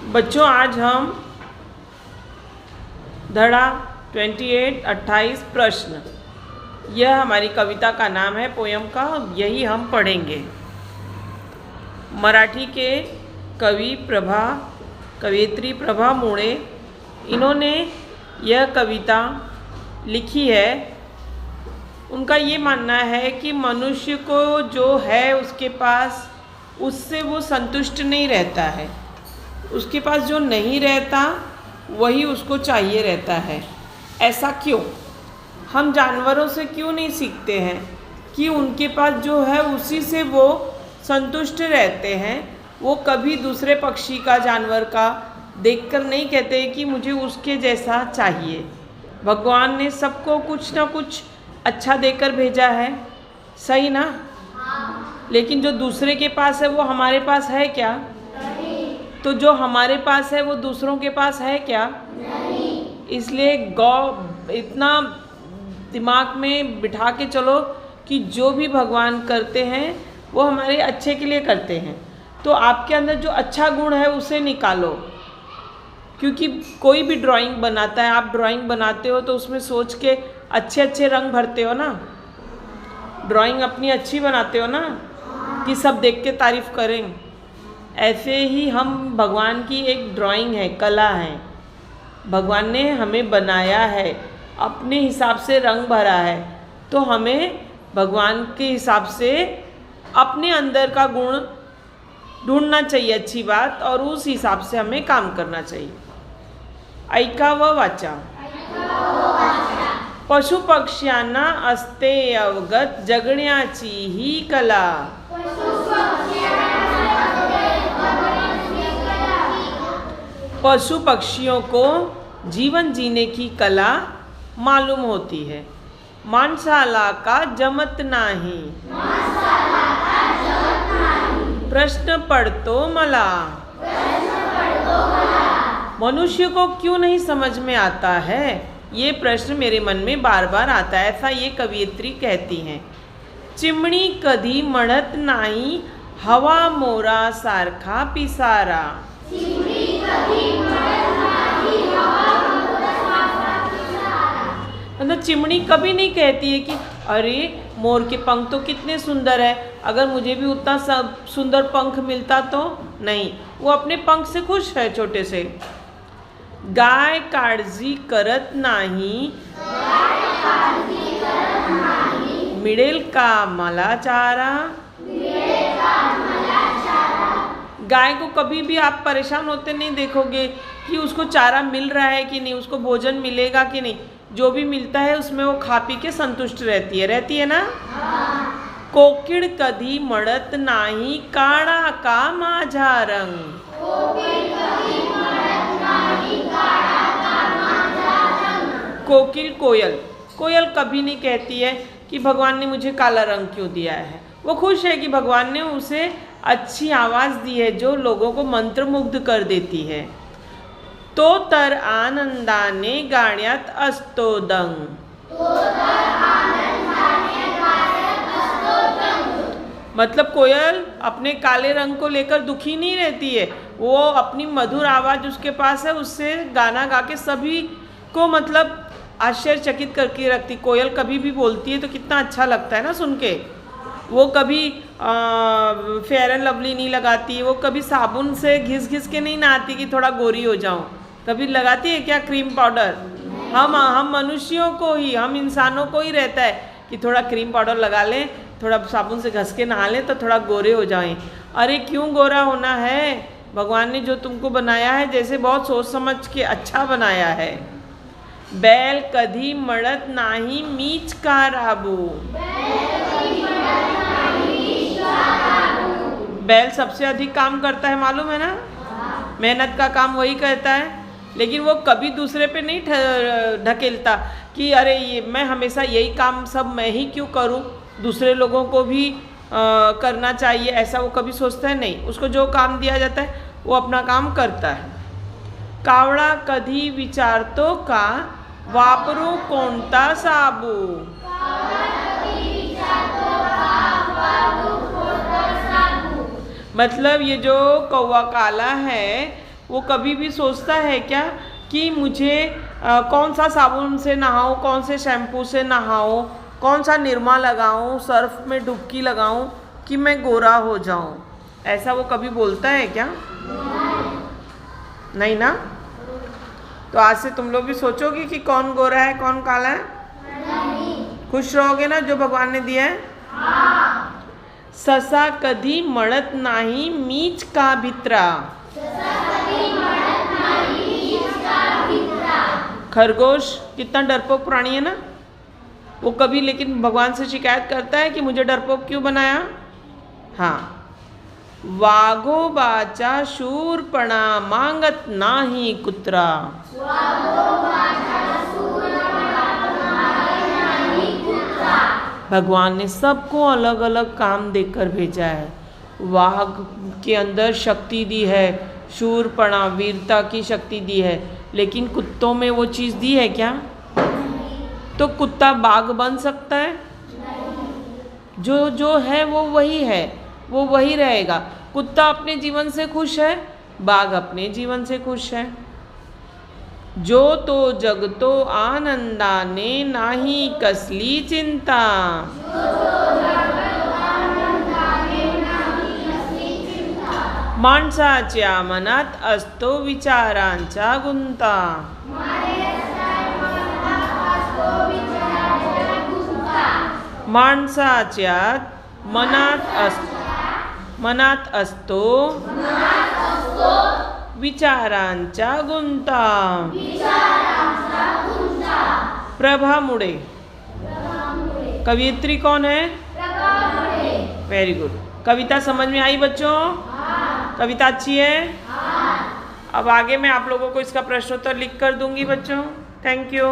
बच्चों, आज हम धड़ा 28 प्रश्न, यह हमारी कविता का नाम है, पोयम का, यही हम पढ़ेंगे। मराठी के कवयित्री प्रभा मोरे, इन्होंने यह कविता लिखी है। उनका ये मानना है कि मनुष्य को जो है उसके पास, उससे वो संतुष्ट नहीं रहता है। उसके पास जो नहीं रहता वही उसको चाहिए रहता है। ऐसा क्यों? हम जानवरों से क्यों नहीं सीखते हैं कि उनके पास जो है उसी से वो संतुष्ट रहते हैं। वो कभी दूसरे पक्षी का, जानवर का देखकर नहीं कहते कि मुझे उसके जैसा चाहिए। भगवान ने सबको कुछ ना कुछ अच्छा देकर भेजा है, सही ना? लेकिन जो दूसरे के पास है वो हमारे पास है क्या? नहीं। तो जो हमारे पास है वो दूसरों के पास है क्या? नहीं। इसलिए इतना दिमाग में बिठा के चलो कि जो भी भगवान करते हैं वो हमारे अच्छे के लिए करते हैं। तो आपके अंदर जो अच्छा गुण है उसे निकालो, क्योंकि कोई भी ड्राइंग बनाता है, आप ड्राइंग बनाते हो तो उसमें सोच के अच्छे अच्छे रंग भरते हो ना। ड्राइंग अपनी अच्छी बनाते हो ना, कि सब देख के तारीफ करें। ऐसे ही हम, भगवान की एक ड्राइंग है, कला है। भगवान ने हमें बनाया है, अपने हिसाब से रंग भरा है, तो हमें भगवान के हिसाब से अपने अंदर का गुण ढूंढना चाहिए, अच्छी बात, और उस हिसाब से हमें काम करना चाहिए। ऐकावं वाचा। पशु पक्ष्यांना असते अवगत जगण्याची ही कला। पशु पक्षियों को जीवन जीने की कला मालूम होती है। माणसाला का जमत नाही, प्रश्न पड़तो मला। मनुष्य को क्यों नहीं समझ में आता है, ये प्रश्न मेरे मन में बार बार आता है, ऐसा ये कवयित्री कहती हैं। चिमणी कधी म्हणत नाही, हवा मोरा सारखा पिसारा। मतलब चिमनी कभी नहीं कहती है कि अरे मोर के पंख तो कितने सुंदर है, अगर मुझे भी उतना सुंदर पंख मिलता तो। नहीं, वो अपने पंख से खुश है, छोटे से। गाय काळजी करत नाही, मिळेल का मला चारा। गाय को कभी भी आप परेशान होते नहीं देखोगे कि उसको चारा मिल रहा है कि नहीं, उसको भोजन मिलेगा कि नहीं। जो भी मिलता है उसमें वो खा पी के संतुष्ट रहती है ना। कोकिळ कधी म्हणत नाही, काळा का माझा रंग। कोकिल, कोयल कभी नहीं कहती है कि भगवान ने मुझे काला रंग क्यों दिया है। वो खुश है कि भगवान ने उसे अच्छी आवाज़ दी है जो लोगों को मंत्रमुग्ध कर देती है। तो तर आनंदाने गाण्यात असतो दंग। मतलब कोयल अपने काले रंग को लेकर दुखी नहीं रहती है, वो अपनी मधुर आवाज़ उसके पास है, उससे गाना गा के सभी को मतलब आश्चर्यचकित करके रखती। कोयल कभी भी बोलती है तो कितना अच्छा लगता है ना सुन के। वो कभी फेयर एंड लवली नहीं लगाती है, वो कभी साबुन से घिस के नहीं नहाती कि थोड़ा गोरी हो जाऊं। कभी लगाती है क्या क्रीम पाउडर? हम मनुष्यों को ही, हम इंसानों को ही रहता है कि थोड़ा क्रीम पाउडर लगा लें, थोड़ा साबुन से घस के नहा लें तो थोड़ा गोरे हो जाएं। अरे क्यों गोरा होना है? भगवान ने जो तुमको बनाया है, जैसे बहुत सोच समझ के अच्छा बनाया है। बैल कधी मळत नाही, मीच का राबू। बैल सबसे अधिक काम करता है, मालूम है ना? मेहनत का काम वही करता है, लेकिन वो कभी दूसरे पे नहीं ढकेलता कि अरे ये मैं हमेशा यही काम सब मैं ही क्यों करूं, दूसरे लोगों को भी करना चाहिए, ऐसा वो कभी सोचता है नहीं। उसको जो काम दिया जाता है वो अपना काम करता है। कावळा कधी विचारतो का, वापरू कोणता साबू। मतलब ये जो कौवा काला है, वो कभी भी सोचता है क्या कि मुझे कौन सा साबुन से नहाऊं, कौन से शैम्पू से नहाऊं, कौन सा निरमा लगाऊं, सर्फ में डुबकी लगाऊं कि मैं गोरा हो जाऊं? ऐसा वो कभी बोलता है क्या? नहीं ना। तो आज से तुम लोग भी सोचोगे कि कौन गोरा है कौन काला है? नहीं। खुश रहोगे ना जो भगवान ने दिया है? हाँ। ससा कधी मळत नाही मीच का भित्रा। खरगोश कितना डरपोक प्राणी है ना, वो कभी लेकिन भगवान से शिकायत करता है कि मुझे डरपोक क्यों बनाया? हाँ। वाघोबाचा शूरपणा मांगत नाही कुत्रा। भगवान ने सबको अलग अलग काम देकर भेजा है। वाघ के अंदर शक्ति दी है, शूरपणा वीरता की शक्ति दी है, लेकिन कुत्तों में वो चीज़ दी है क्या? तो कुत्ता बाघ बन सकता है? जो है वो वही है, वो वही रहेगा। कुत्ता अपने जीवन से खुश है, बाघ अपने जीवन से खुश है। जो तो जगतो आनंदाने नाही कसली चिंता। माणसाच्या मनात असतो विचारांचा गुंता। माणसाच्या मनात असतो विचारांचा गुंता। प्रभा मुड़े। कवियत्री कौन है? Very good. कविता समझ में आई बच्चों? कविता अच्छी है? अब आगे मैं आप लोगों को इसका प्रश्नोत्तर लिख कर दूंगी बच्चों। Thank you.